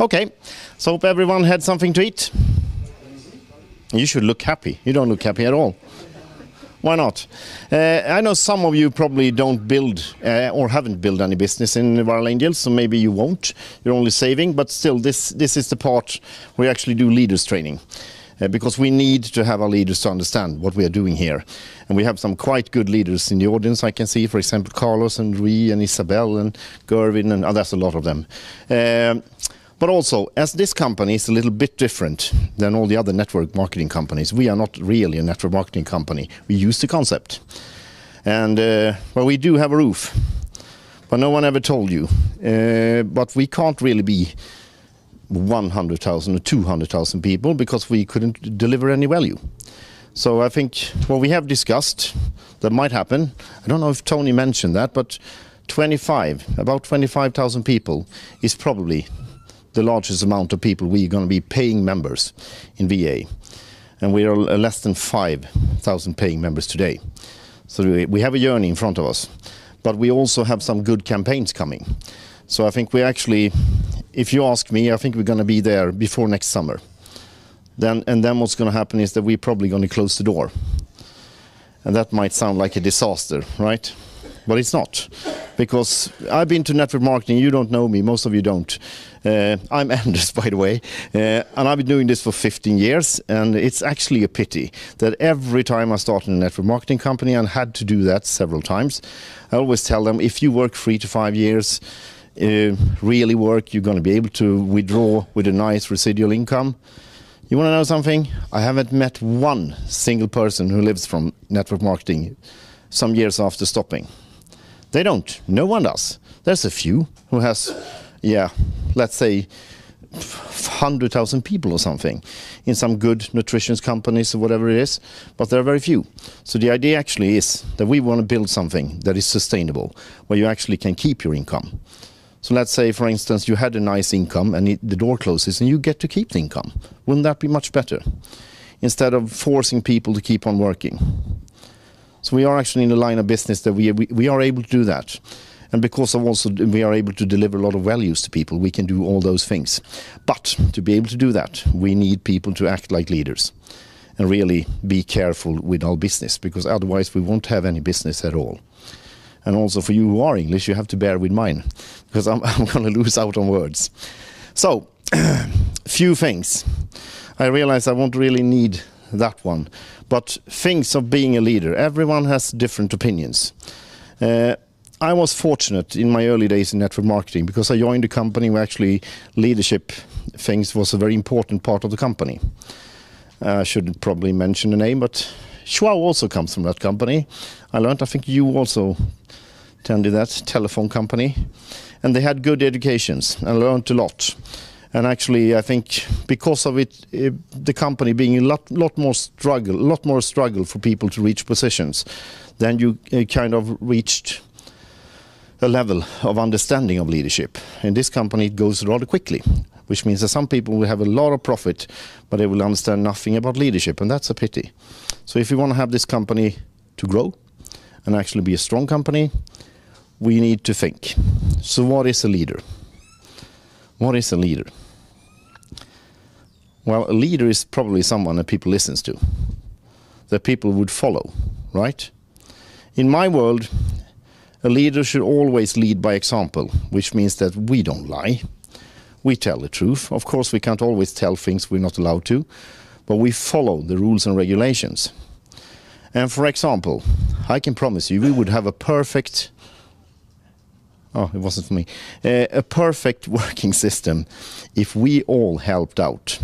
Okay, so hope everyone had something to eat. You should look happy. You don't look happy at all. Why not? I know some of you probably don't build or haven't built any business in Viral Angels, so maybe you won't. You're only saving, but still this is the part where we actually do leaders training. Because we need to have our leaders to understand what we are doing here. And we have some quite good leaders in the audience, I can see, for example, Carlos and Rui and Isabel and Gervin, and there's a lot of them. But also, as this company is a little bit different than all the other network marketing companies, we are not really a network marketing company. We use the concept. And well, we do have a roof, but no one ever told you. But we can't really be 100,000 or 200,000 people because we couldn't deliver any value. So I think what we have discussed that might happen, I don't know if Tony mentioned that, but about 25,000 people is probably the largest amount of people we're going to be paying members in VA. And we are less than 5,000 paying members today. So we have a journey in front of us. But we also have some good campaigns coming. So I think we actually, if you ask me, I think we're going to be there before next summer. Then what's going to happen is that we're probably going to close the door. And that might sound like a disaster, right? But it's not. Because I've been to network marketing, you don't know me, most of you don't. I'm Anders, by the way, and I've been doing this for 15 years, and it's actually a pity that every time I start in a network marketing company, and had to do that several times, I always tell them, if you work 3 to 5 years, really work, you're going to be able to withdraw with a nice residual income. You want to know something? I haven't met one single person who lives from network marketing some years after stopping. They don't. No one does. There's a few who has, let's say 100,000 people or something in some good nutrition companies or whatever it is, but there are very few. So the idea actually is that we want to build something that is sustainable, where you actually can keep your income. So let's say, for instance, you had a nice income and the door closes and you get to keep the income. Wouldn't that be much better? Instead of forcing people to keep on working. So we are actually in a line of business that we are able to do that. And because of also we are able to deliver a lot of values to people, we can do all those things. But to be able to do that, we need people to act like leaders and really be careful with our business, because otherwise we won't have any business at all. And also for you who are English, you have to bear with mine, because I'm going to lose out on words. So, few things. I realize I won't really need that one. But things of being a leader, everyone has different opinions. I was fortunate in my early days in network marketing because I joined a company where actually leadership things was a very important part of the company. I shouldn't probably mention the name, but Schwau also comes from that company. I think you also attended that telephone company. And they had good educations. I learned a lot. And actually, I think because of it, the company being a lot more struggle for people to reach positions, then you kind of reached a level of understanding of leadership. In this company, it goes rather quickly, which means that some people will have a lot of profit, but they will understand nothing about leadership, and that's a pity. So if we want to have this company to grow and actually be a strong company, we need to think. So what is a leader? What is a leader? Well, a leader is probably someone that people listen to, that people would follow, right? In my world, a leader should always lead by example, which means that we don't lie. We tell the truth. Of course, we can't always tell things we're not allowed to, but we follow the rules and regulations. And for example, I can promise you we would have a perfect... Oh, it wasn't for me. A perfect working system if we all helped out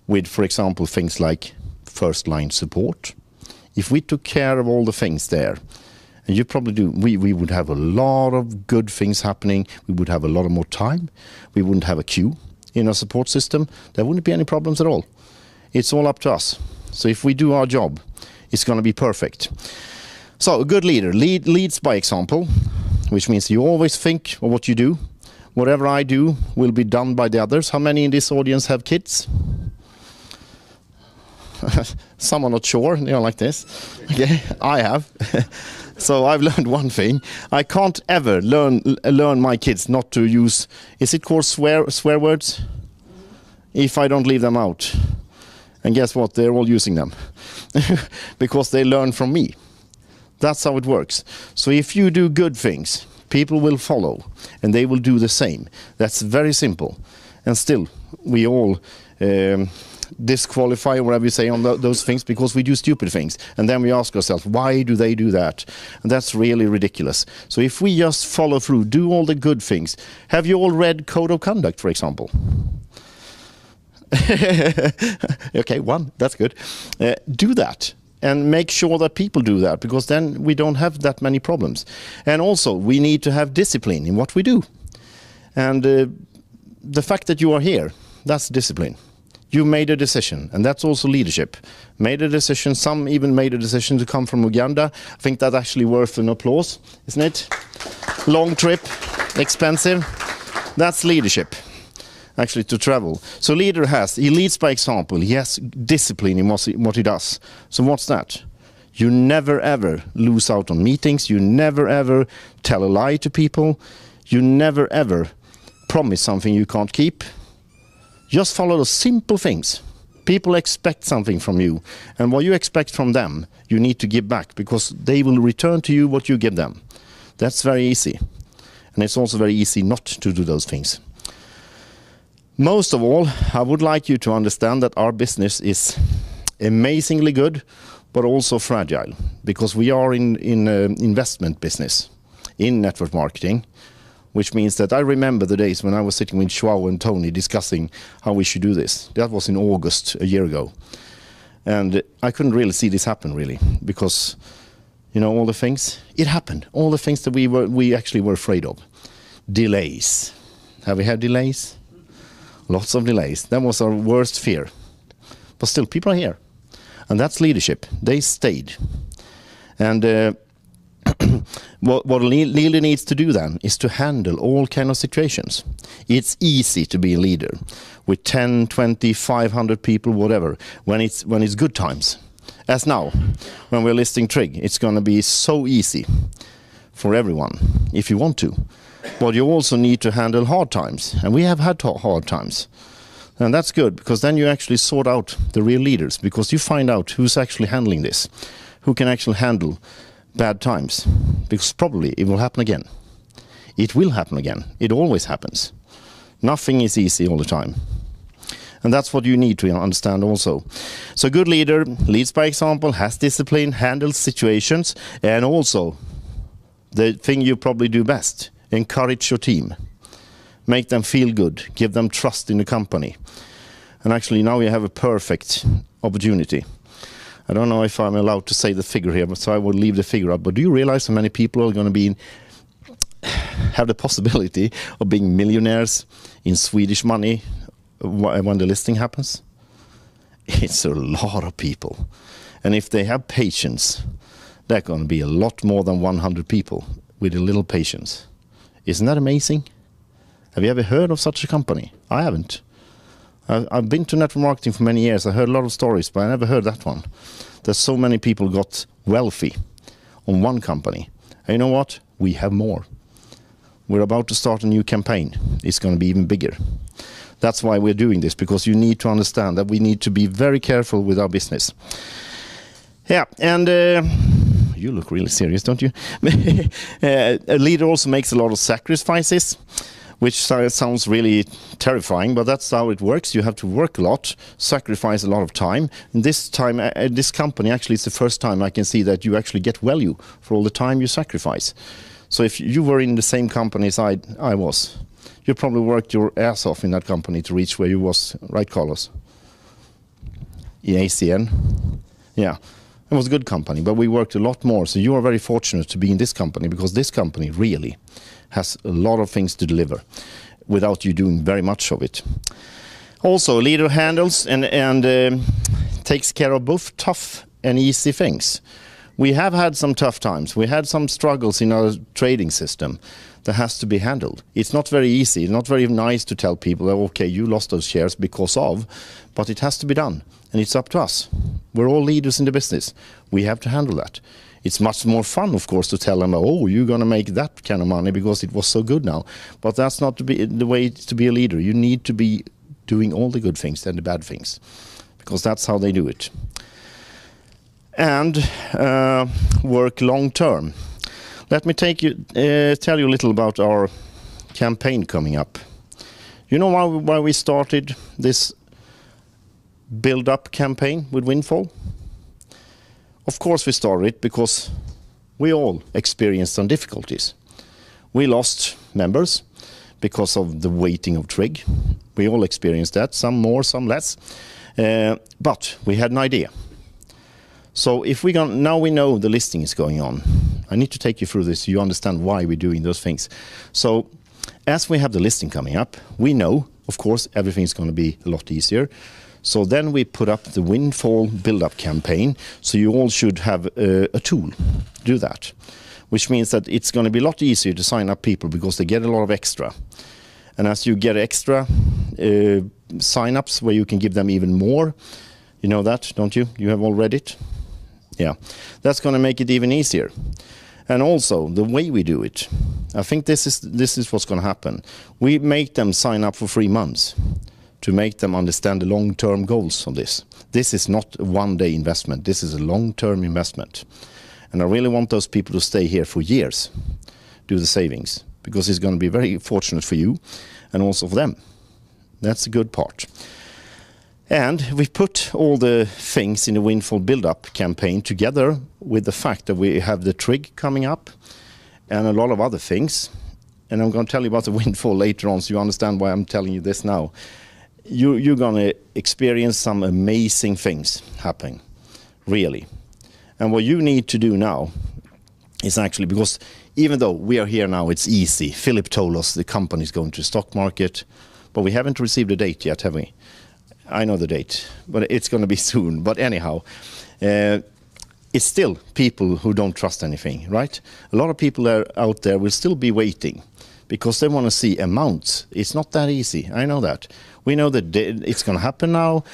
with, for example, things like first-line support. If we took care of all the things there, and you probably do, we would have a lot of good things happening. We would have a lot of more time. We wouldn't have a queue in our support system. There wouldn't be any problems at all. It's all up to us. So if we do our job, it's going to be perfect. So a good leader leads by example, which means you always think of what you do. Whatever I do will be done by the others. How many in this audience have kids? Some are not sure, like this. Okay, I have. So I've learned one thing. I can't ever learn my kids not to use, is it called swear words? if I don't leave them out. And guess what? They're all using them because they learn from me. That's how it works. So if you do good things, people will follow and they will do the same. That's very simple. And still, we all disqualify, or whatever you say, on those things because we do stupid things. And then we ask ourselves, why do they do that? And that's really ridiculous. So if we just follow through, do all the good things. Have you all read Code of Conduct, for example? Okay, one, that's good. Do that and make sure that people do that, because then we don't have that many problems. And also, we need to have discipline in what we do. And the fact that you are here, that's discipline. You made a decision, and that's also leadership. Made a decision, some even made a decision to come from Uganda. I think that's actually worth an applause, isn't it? Long trip, expensive. That's leadership, actually, to travel. So leader he leads by example. He has discipline in what he does. So what's that? You never ever lose out on meetings. You never ever tell a lie to people. You never ever promise something you can't keep. Just follow the simple things. People expect something from you, and what you expect from them, you need to give back, because they will return to you what you give them. That's very easy. And it's also very easy not to do those things. Most of all, I would like you to understand that our business is amazingly good, but also fragile, because we are in investment business, in network marketing, which means that I remember the days when I was sitting with Joao and Tony discussing how we should do this. That was in August a year ago. And I couldn't really see this happen, really, because, you know, all the things, it happened. All the things that we actually were afraid of. Delays. Have we had delays? Lots of delays. That was our worst fear. But still, people are here. And that's leadership. They stayed. And what a leader needs to do then is to handle all kind of situations. It's easy to be a leader with 10, 20, 500 people, whatever, when it's good times. As now, when we're listing Trig, it's going to be so easy for everyone, if you want to. But you also need to handle hard times, and we have had hard times. And that's good, because then you actually sort out the real leaders, because you find out who's actually handling this, who can actually handle bad times, because probably it will happen again. It will happen again. It always happens. Nothing is easy all the time. And that's what you need to understand also. So a good leader leads by example, has discipline, handles situations, and also the thing you probably do best, encourage your team. Make them feel good. Give them trust in the company. And actually now you have a perfect opportunity. I don't know if I'm allowed to say the figure here, so I will leave the figure up. But do you realize how many people are going to have the possibility of being millionaires in Swedish money when the listing happens? It's a lot of people. And if they have patience, they're going to be a lot more than 100 people with a little patience. Isn't that amazing? Have you ever heard of such a company? I haven't. I've been to network marketing for many years. I heard a lot of stories, but I never heard that one. There's so many people got wealthy on one company. And you know what? We have more. We're about to start a new campaign. It's going to be even bigger. That's why we're doing this, because you need to understand that we need to be very careful with our business. Yeah, and you look really serious, don't you? A leader also makes a lot of sacrifices, which sounds really terrifying, but that's how it works. You have to work a lot, sacrifice a lot of time. And this time, this company, actually, it's the first time I can see that you actually get value for all the time you sacrifice. So if you were in the same company as I was, you probably worked your ass off in that company to reach where you was, right, Carlos? ACN? Yeah. It was a good company, but we worked a lot more. So you are very fortunate to be in this company, because this company really has a lot of things to deliver without you doing very much of it. Also, a leader handles and takes care of both tough and easy things. We have had some tough times. We had some struggles in our trading system that has to be handled. It's not very easy, not very nice to tell people, okay, you lost those shares because of, but it has to be done. And it's up to us. We're all leaders in the business. We have to handle that. It's much more fun, of course, to tell them, oh, you're going to make that kind of money because it was so good now. But that's not the way to be a leader. You need to be doing all the good things and the bad things, because that's how they do it. And work long term. Let me tell you a little about our campaign coming up. You know why we started this build-up campaign with Windfall? Of course we started it because we all experienced some difficulties. We lost members because of the waiting of Trig. We all experienced that, some more, some less. But we had an idea. So if now we know the listing is going on. I need to take you through this so you understand why we're doing those things. So as we have the listing coming up, we know, of course, everything's going to be a lot easier. So then we put up the Windfall build-up campaign, so you all should have a tool to do that, which means that it's going to be a lot easier to sign up people because they get a lot of extra. And as you get extra sign-ups where you can give them even more, you know that, don't you? You have all read it? Yeah, that's going to make it even easier. And also, the way we do it, I think this is what's going to happen. We make them sign up for 3 months to make them understand the long-term goals of this. This is not a one-day investment. This is a long-term investment. And I really want those people to stay here for years, do the savings, because it's going to be very fortunate for you and also for them. That's a good part. And we put all the things in the Windfall build-up campaign together with the fact that we have the Trig coming up and a lot of other things. And I'm going to tell you about the Windfall later on so you understand why I'm telling you this now. You're going to experience some amazing things happening, really. And what you need to do now is actually, because even though we are here now, it's easy. Philip told us the company's going to the stock market, but we haven't received a date yet, have we? I know the date, but it's going to be soon. But anyhow, it's still people who don't trust anything, right? A lot of people out there will still be waiting because they want to see amounts. It's not that easy. I know that. We know that it's going to happen now,